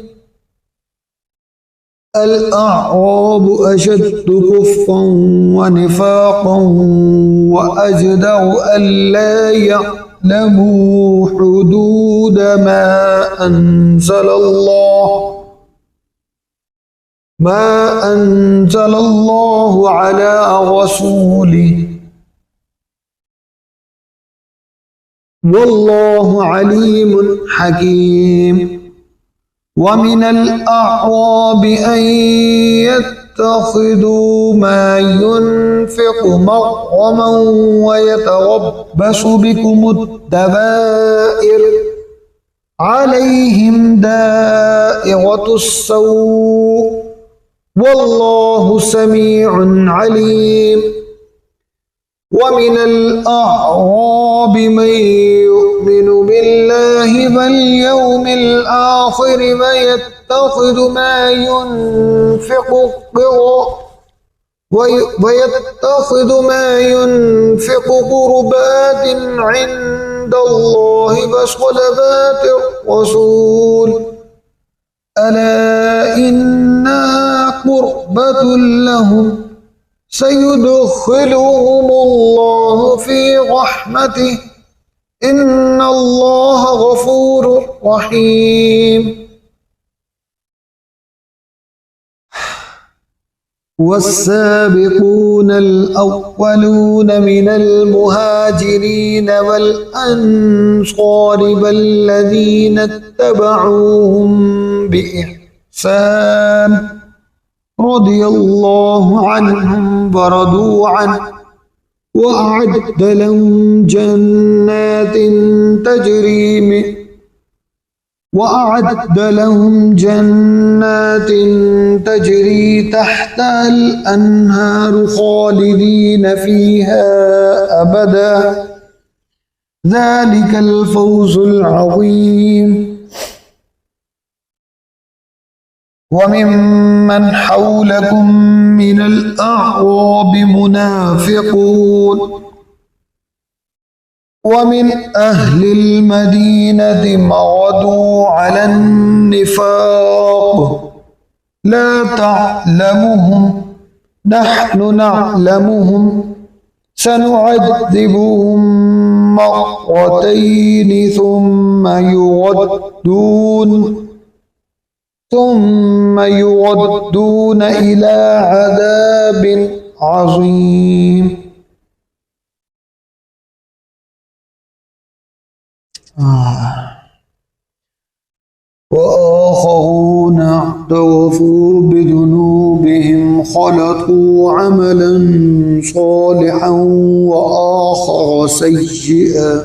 الأعراب أشد كفرا ونفاقا وأجدر ألا يعلموا حدود ما أنزل الله على رسوله والله عليم حكيم ومن الأعراب أن يتخذوا ما ينفق مغرما ويتربص بكم الدوائر عليهم دائرة السوء والله سميع عليم ومن الأعراب من يؤمن بالله واليوم الآخر ويتخذ ما ينفق قربات عند الله وصلوات الرسول ألا إنها قربة لهم سيدخلهم الله في رحمته إن الله غفور رحيم والسابقون الأولون من المهاجرين والأنصار والذين اتبعوهم بإحسان رضي الله عنهم ورضوا عنه وأعد لهم جنات تجري تحتها الأنهار خالدين فيها أبدا ذلك الفوز العظيم وممن حولكم من الأعراب منافقون ومن أهل المدينة مردوا على النفاق لا تعلمهم نحن نعلمهم سنعذبهم مرتين ثم يردون إلى عذاب عظيم وآخرون اعترفوا بذنوبهم خلطوا عملا صالحا وآخر سيئا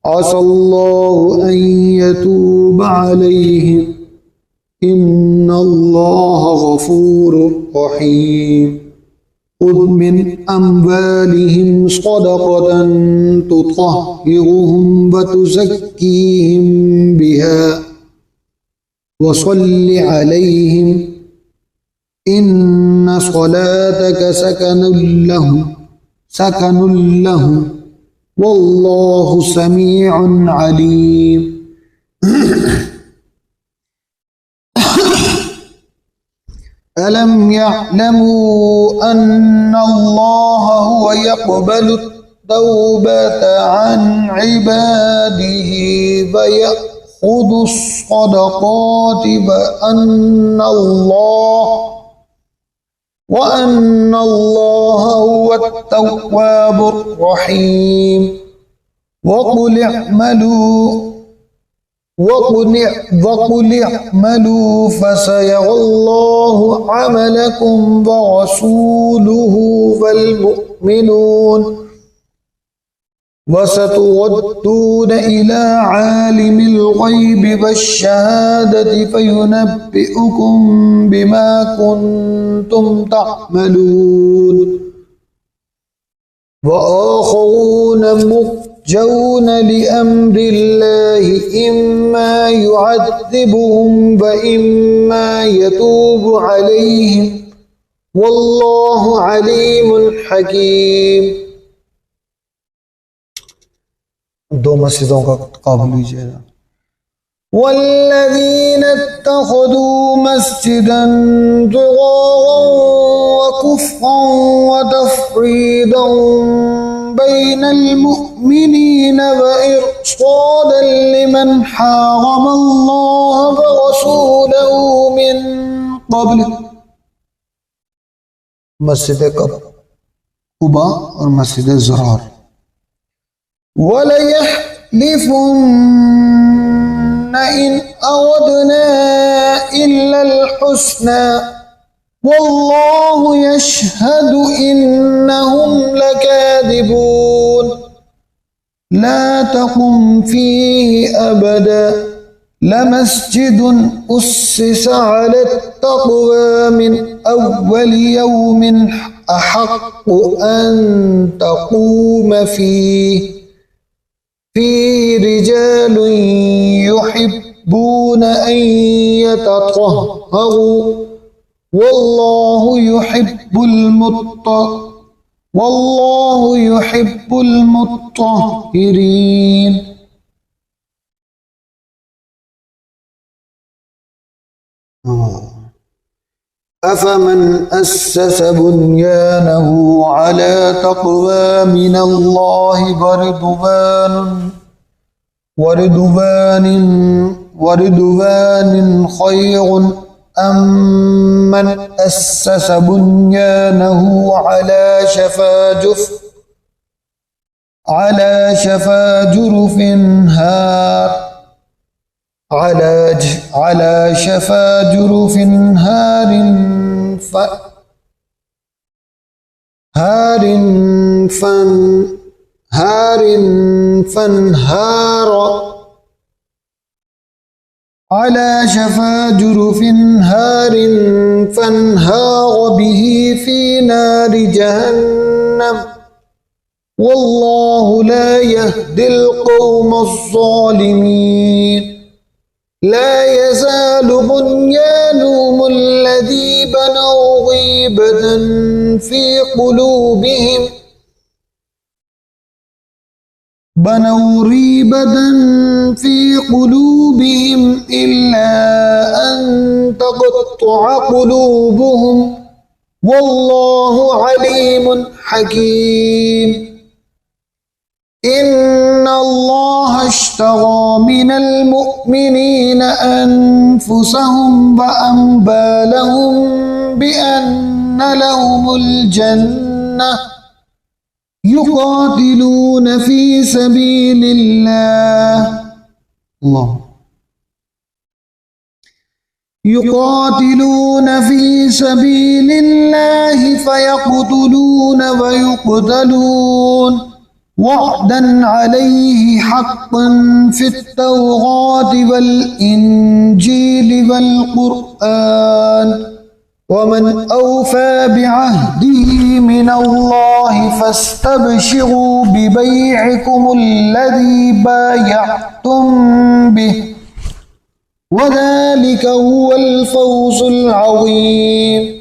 عسى الله أن يتوب عليهم إن الله غفور رحيم خذ من أموالهم صدقة تطهرهم وتزكيهم بها وصل عليهم إن صلاتك سكن لهم والله سميع عليم. ألم يعلموا أن الله هو يقبل التوبة عن عباده ويأخذ الصدقات وأن الله هو التواب الرحيم وقل اعملوا فسيرى الله عملكم ورسوله والمؤمنون وستردون إلى عالم الغيب والشهادة فينبئكم بما كنتم تعملون. وآخرون مرجون لأمر الله إما يعذبهم وإما يتوب عليهم والله عليم حكيم. दो मस्जिदों का काबुल लीजिएगा। والذين اتخذوا مسجدا ضرارا وكفرا وتفريدا بين المؤمنين وإرصادا لمن حارب الله ورسوله من قبل مسجد قباء और मस्जिद ज़रार وليحلفن إن أردنا إلا الحسنى والله يشهد إنهم لكاذبون. لا تقم فيه أبدا لمسجد أسس على التقوى من أول يوم أحق أن تقوم فيه رجال يحبون أن يتطهروا والله يحب المطهرين. أفمن أسس بنيانه على تقوى من الله ورضوان خير أم من أسس بنيانه على شفا جرف فانهار به في نار جهنم والله لا يهدي القوم الظالمين. لا يزال بنيانهم الذي بنوا ريبة في قلوبهم إلا أن تقطع قلوبهم والله عليم حكيم. إن الله اشترى من المؤمنين أنفسهم وأموالهم بأن لهم الجنة يقاتلون في سبيل الله فيقتلون ويقتلون وعدا عليه حقا في التوراة والإنجيل والقرآن ومن أوفى بعهده من الله فاستبشروا ببيعكم الذي بايعتم به وذلك هو الفوز العظيم.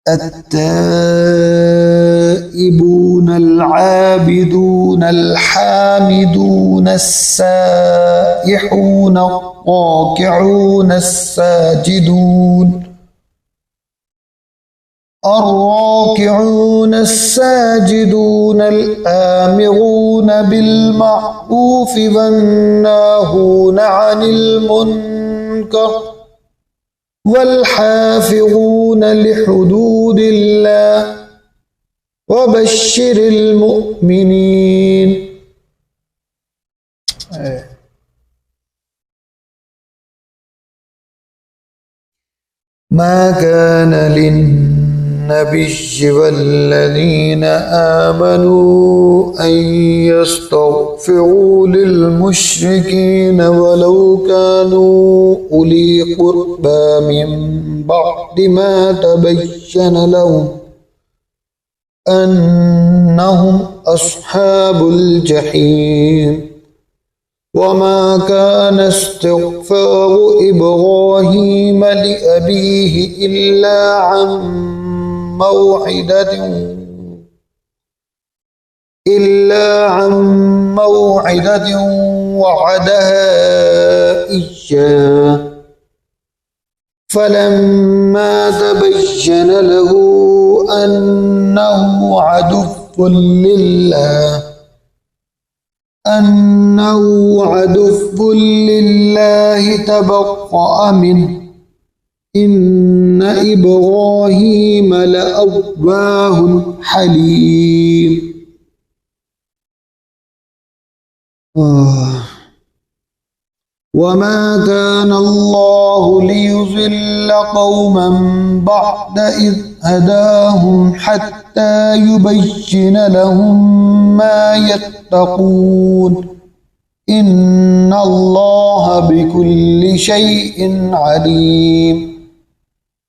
التائبون العابدون الحامدون السائحون الراكعون الساجدون الآمرون بالمعروف والناهون عن المنكر والحافظون لحدود الله وبشر المؤمنين. ما كان للنبي والذين آمنوا أن يستغفروا للمشركين ولو كانوا أولي قربى من بعد ما تبين لهم أنهم أصحاب الجحيم. وما كان استغفار إبراهيم لأبيه إلا عن موعدة وعدها إياه فلما تبين له أنه عدو لله تبرأ منه إن إبراهيم لأواه حليم. وما كان الله ليضل قوما بعد إذ هداهم حتى يبين لهم ما يتقون إن الله بكل شيء عليم.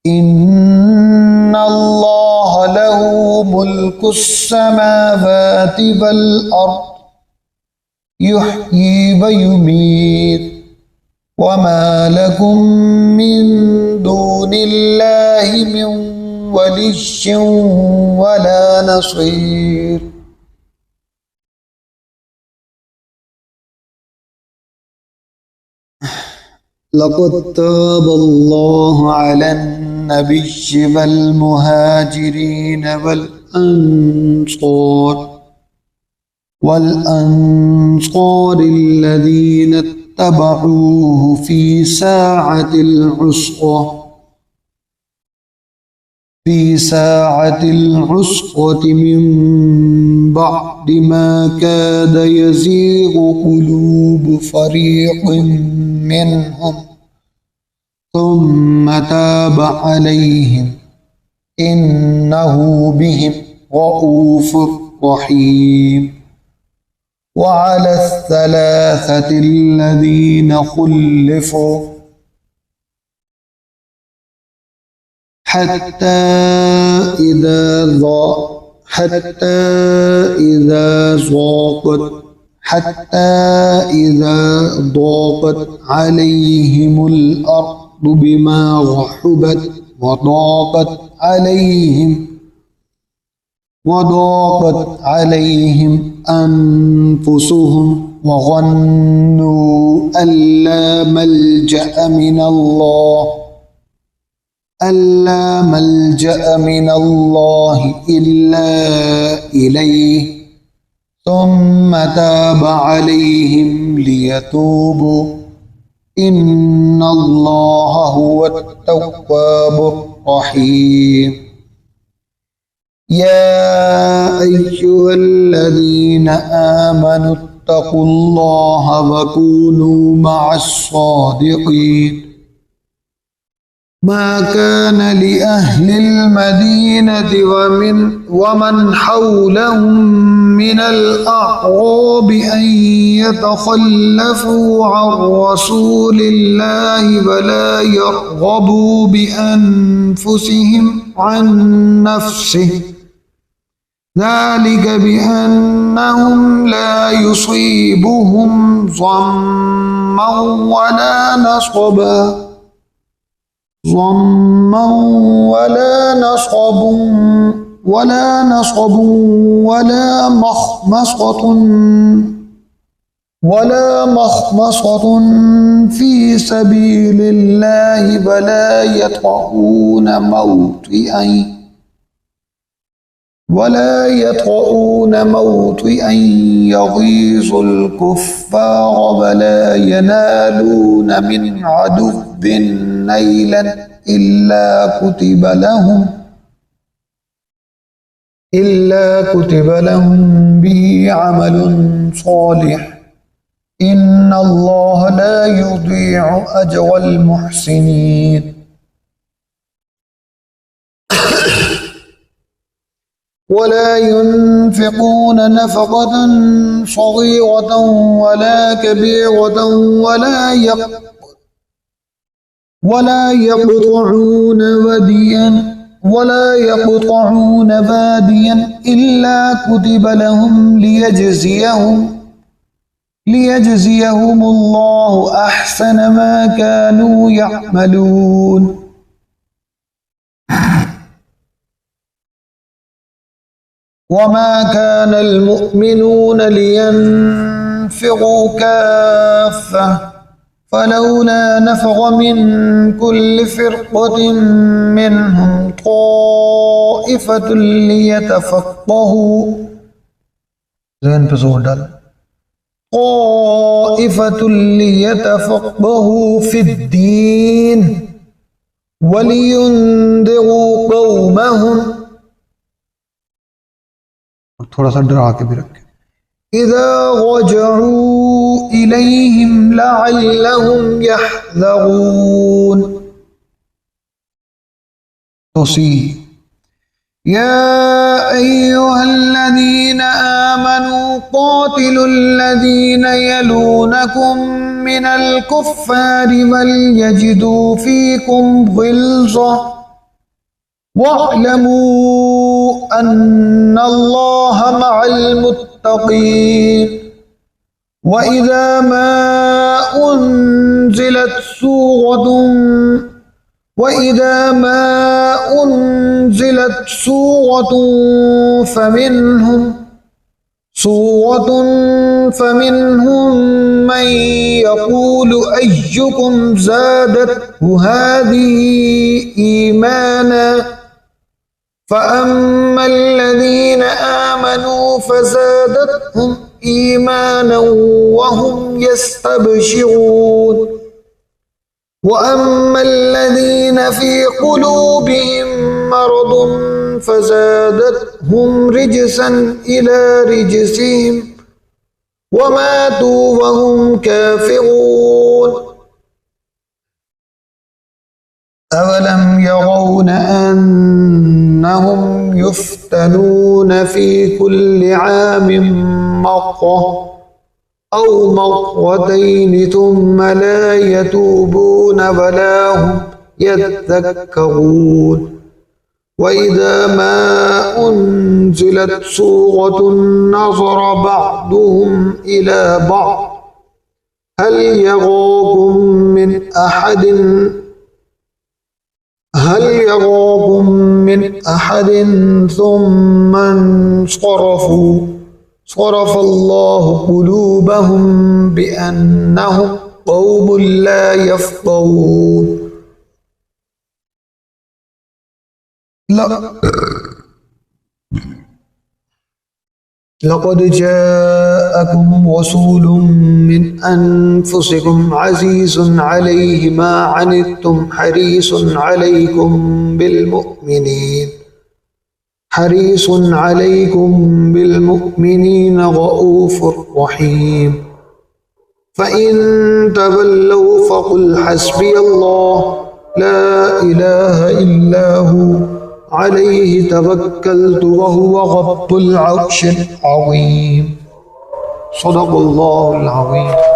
إن الله له ملك السماوات والأرض يحيي ويميت وما لكم من دون الله من ولي ولا نصير. لقد تاب الله على النبي والمهاجرين والأنصار الذين اتبعوه في ساعة العسرة من بعد ما كاد يزيغ قلوب فريق منهم ثم تاب عليهم إنه بهم رءوف رحيم. وعلى الثلاثة الذين خلفوا حتى إذا ضاقت عليهم الأرض بما رحبت وضاقت عليهم أنفسهم وظنوا أن لا ملجأ من الله إلا إليه ثم تاب عليهم ليتوبوا إن الله هو التواب الرحيم. يا أيها الذين آمنوا اتقوا الله وكونوا مع الصادقين ما كان لأهل المدينة ومن حولهم من الأعراب أن يتخلفوا عن رسول الله ولا يرغبوا بأنفسهم عن نفسه، ذلك بأنهم لا يصيبهم ظما ولا نصب ولا مخمصة في سبيل الله ولا يطؤون موطئا يغيظ الكفار ولا ينالون من عدو نيلا إلا كتب لهم به عمل صالح، إن الله لا يضيع أجر المحسنين. ولا ينفقون نفقة صغيرة ولا كبيرة ولا يقطعون واديا إلا كتب لهم ليجزيهم الله أحسن ما كانوا يعملون. وما كان المؤمنون لينفروا كافة فلولا نفر من كل فرقة منهم طائفة ليتفقهوا في الدين ولينذروا قومهم थोड़ा सा डरा के भी रखें إذا رجعوا إليهم لعلهم يحذرون. توصيه يا أيها الذين آمنوا قاتلوا الذين يلونكم من الكفار وليجدوا فيكم غلظة واعلموا أن الله مع المتقين. وإذا ما أنزلت سورة فمنهم من يقول أيكم زادته هذه إيمانا فأما الذين آمنوا فزادتهم إيمانا وهم يستبشرون. وأما الذين في قلوبهم مرض فزادتهم رجسا إلى رجسهم وماتوا وهم كافرون. أولم يرون أنهم يفتنون في كل عام مرة أو مرتين ثم لا يتوبون ولا هم يذكرون. وإذا ما أنزلت سورة نظر بعضهم إلى بعض هل يراكم من أحد ثم انصرفوا صرف الله قلوبهم بأنهم قوم لا يفقهون. لقد جاءكم رسول من أنفسكم عزيز عليه ما عنتم حريص عليكم بالمؤمنين رؤوف رحيم. فإن تولوا فقل حسبي الله لا इलाहा इल्ला हु अलैहि तवक्कलतु व हुवा रब्बुल अर्शिल अज़ीम। सदक़ल्लाहुल अज़ीम।